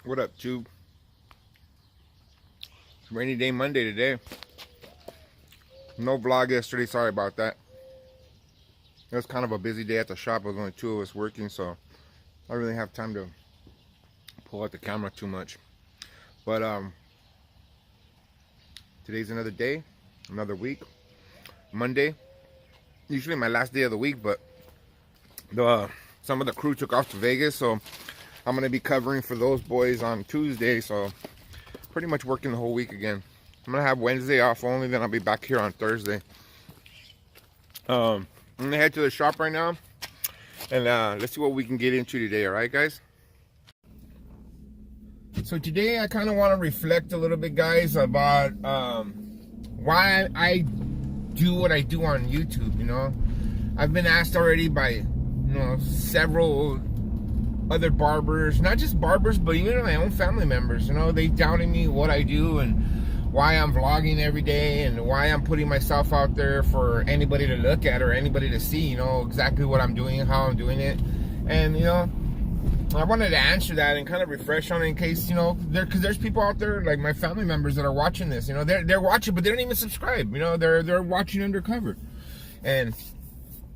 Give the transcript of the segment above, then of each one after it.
What up, Tube? Rainy day Monday today. No vlog yesterday, sorry about that. It was kind of a busy day at the shop. There was only two of us working, so I don't really have time to pull out the camera too much. But today's another day, another week. Monday, usually my last day of the week, but some of the crew took off to Vegas, so I'm gonna be covering for those boys on Tuesday, so pretty much working the whole week again. I'm gonna have Wednesday off only, then I'll be back here on Thursday. I'm gonna head to the shop right now, and let's see what we can get into today. All right, guys? So today I kind of want to reflect a little bit, guys, about why I do what I do on YouTube. You know, I've been asked already by several other barbers, not just barbers, but even my own family members. You know, they doubted me what I do and why I'm vlogging every day and why I'm putting myself out there for anybody to look at or anybody to see, exactly what I'm doing, how I'm doing it. And, I wanted to answer that and kind of refresh on it in case, because there's people out there, like my family members that are watching this, they're watching, but they don't even subscribe, they're watching undercover. And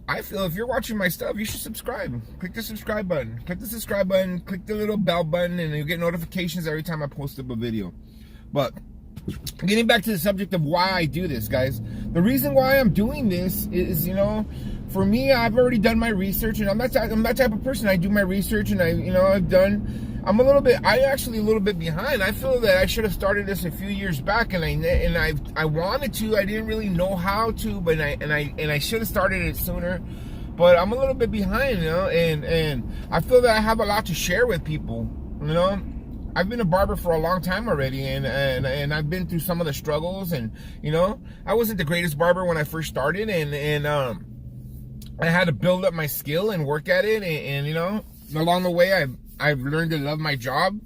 I feel if you're watching my stuff, you should subscribe. Click the subscribe button. Click the subscribe button. Click the little bell button, and you'll get notifications every time I post up a video. But getting back to the subject of why I do this, guys. The reason why I'm doing this is, for me, I've already done my research, and I'm that type of person. I do my research, and I'm actually a little bit behind. I feel that I should have started this a few years back, and I wanted to. I didn't really know how to, but I should have started it sooner. But I'm a little bit behind, and I feel that I have a lot to share with people. I've been a barber for a long time already, and I've been through some of the struggles, and I wasn't the greatest barber when I first started, and I had to build up my skill and work at it, and along the way I've learned to love my job,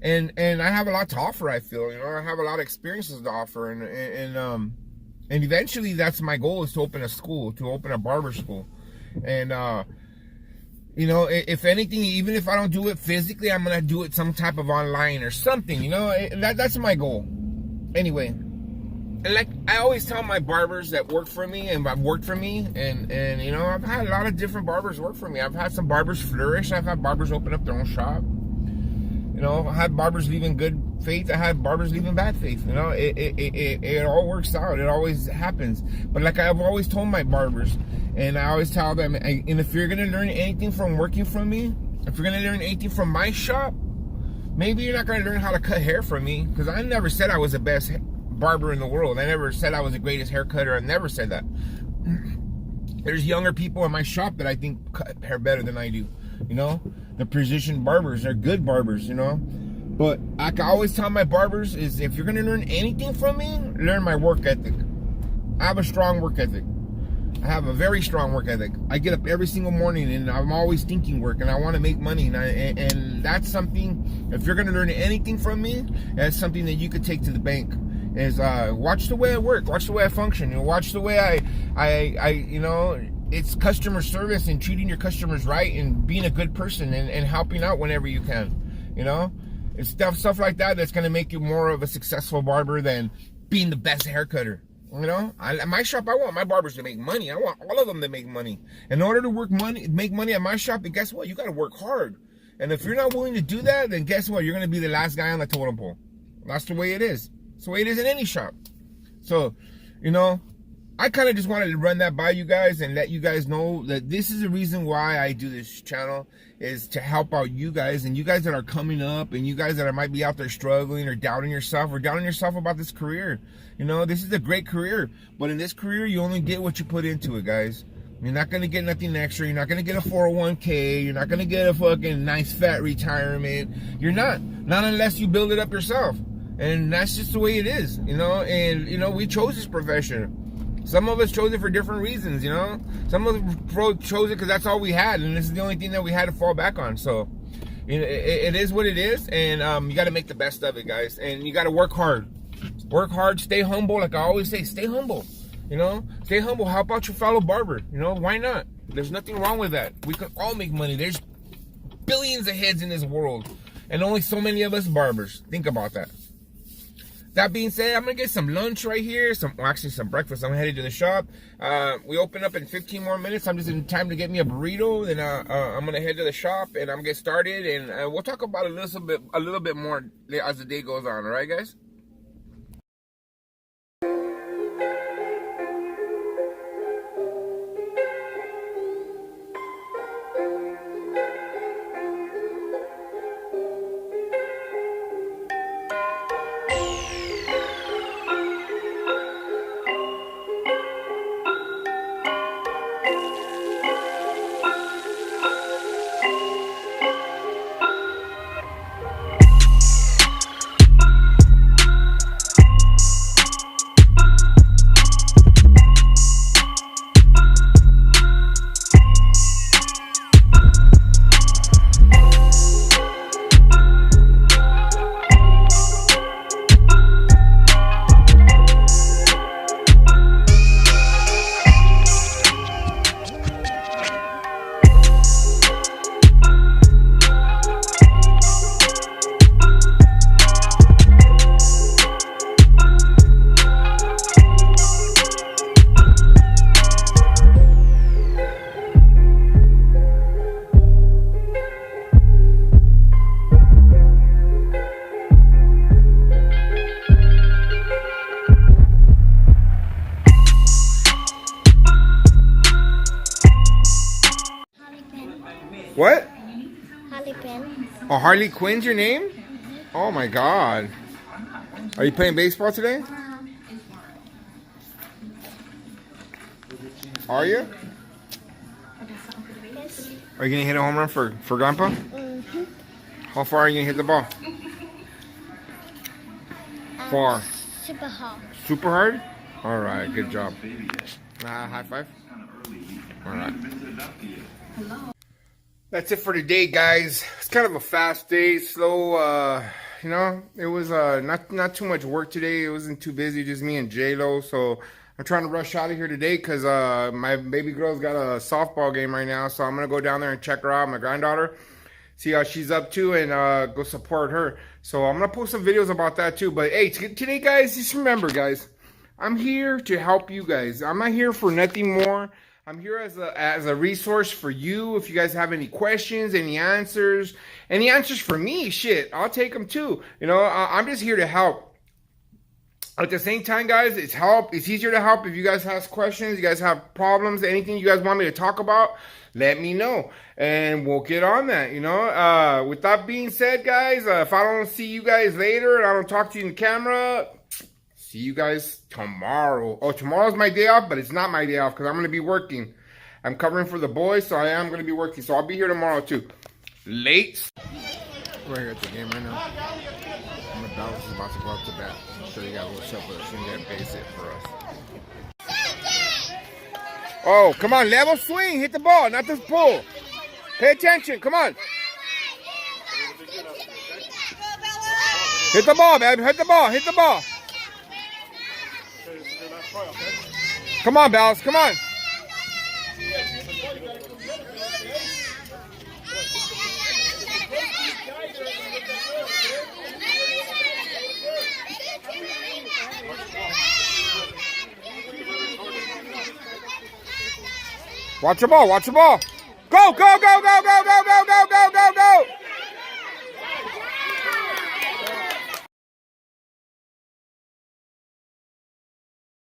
and I have a lot to offer. I feel I have a lot of experiences to offer, and eventually that's my goal, is to open a barber school, and if anything, even if I don't do it physically, I'm gonna do it some type of online or something. That's my goal. Anyway, and like I always tell my barbers that work for me and have worked for me, and I've had a lot of different barbers work for me. I've had some barbers flourish. I've had barbers open up their own shop. I had barbers leaving good faith. I had barbers leaving bad faith. It all works out. It always happens. But like I've always told my barbers, and I always tell them, and if you're gonna learn anything from working from me, if you're gonna learn anything from my shop, maybe you're not gonna learn how to cut hair from me, because I never said I was the best barber in the world. I never said I was the greatest hair cutter. I never said that. There's younger people in my shop that I think cut hair better than I do. The precision barbers, they're good barbers, But I can always tell my barbers is, if you're gonna learn anything from me, learn my work ethic. I have a strong work ethic. I have a very strong work ethic. I get up every single morning, and I'm always thinking work, and I want to make money, and that's something. If you're gonna learn anything from me, that's something that you could take to the bank. Is watch the way I work, watch the way I function, watch the way I it's customer service and treating your customers right and being a good person and helping out whenever you can. It's stuff like that that's going to make you more of a successful barber than being the best hair cutter. My shop, I want my barbers to make money. I want all of them to make money. In order to make money at my shop, and guess what? You got to work hard. And if you're not willing to do that, then guess what? You're going to be the last guy on the totem pole. That's the way it is. It's the way it is in any shop. So, I kind of just wanted to run that by you guys and let you guys know that this is the reason why I do this channel, is to help out you guys, and you guys that are coming up, and you guys that might be out there struggling or doubting yourself about this career. This is a great career, but in this career, you only get what you put into it, guys. You're not going to get nothing extra. You're not going to get a 401k. You're not going to get a fucking nice fat retirement. You're not unless you build it up yourself. And that's just the way it is, and we chose this profession. Some of us chose it for different reasons, Some of us chose it because that's all we had, and this is the only thing that we had to fall back on. So, it is what it is, and you got to make the best of it, guys. And you got to work hard. Work hard, stay humble. Like I always say, stay humble. Stay humble. Help out your fellow barber. Why not? There's nothing wrong with that. We can all make money. There's billions of heads in this world, and only so many of us barbers. Think about that. That being said, I'm gonna get some lunch right here. Actually some breakfast. I'm headed to the shop. We open up in 15 more minutes. I'm just in time to get me a burrito. Then I'm gonna head to the shop and I'm gonna get started. And we'll talk about a little bit more as the day goes on. All right, guys. What? Harley Quinn. Oh, Harley Quinn's your name? Oh my God. Are you playing baseball today? Are you? Yes. Are you gonna hit a home run for Grandpa? Mm-hmm. How far are you gonna hit the ball? Far. Super hard. Super hard? Alright, good job. High five. Alright. That's it for today, guys. It's kind of a fast day, slow. You know, it was not too much work today. It wasn't too busy, just me and J-Lo. So I'm trying to rush out of here today because my baby girl's got a softball game right now. So I'm gonna go down there and check her out, my granddaughter, see how she's up to, and go support her. So I'm gonna post some videos about that too. But hey, today, guys, just remember, guys, I'm here to help you guys. I'm not here for nothing more. I'm here as a resource for you. If you guys have any questions, any answers for me, shit, I'll take them too. You know, I'm just here to help. At the same time, guys, it's help. It's easier to help if you guys have questions, you guys have problems, anything you guys want me to talk about, let me know, and we'll get on that, you know. With that being said, guys, if I don't see you guys later and I don't talk to you in the camera, see you guys tomorrow. Oh, tomorrow's my day off, but it's not my day off because I'm going to be working. I'm covering for the boys, so I am going to be working. So I'll be here tomorrow, too. Late. We're here at the game right now. And the Dallas is about to go up to bat. So you got a little shuffle. She's going to get a base hit for us. Oh, come on. Level swing. Hit the ball, not the pull. Pay attention. Come on. Hit the ball, baby. Hit the ball. Hit the ball. Come on, Bells, come on. Watch the ball, watch the ball. Go, go, go, go, go, go, go, go.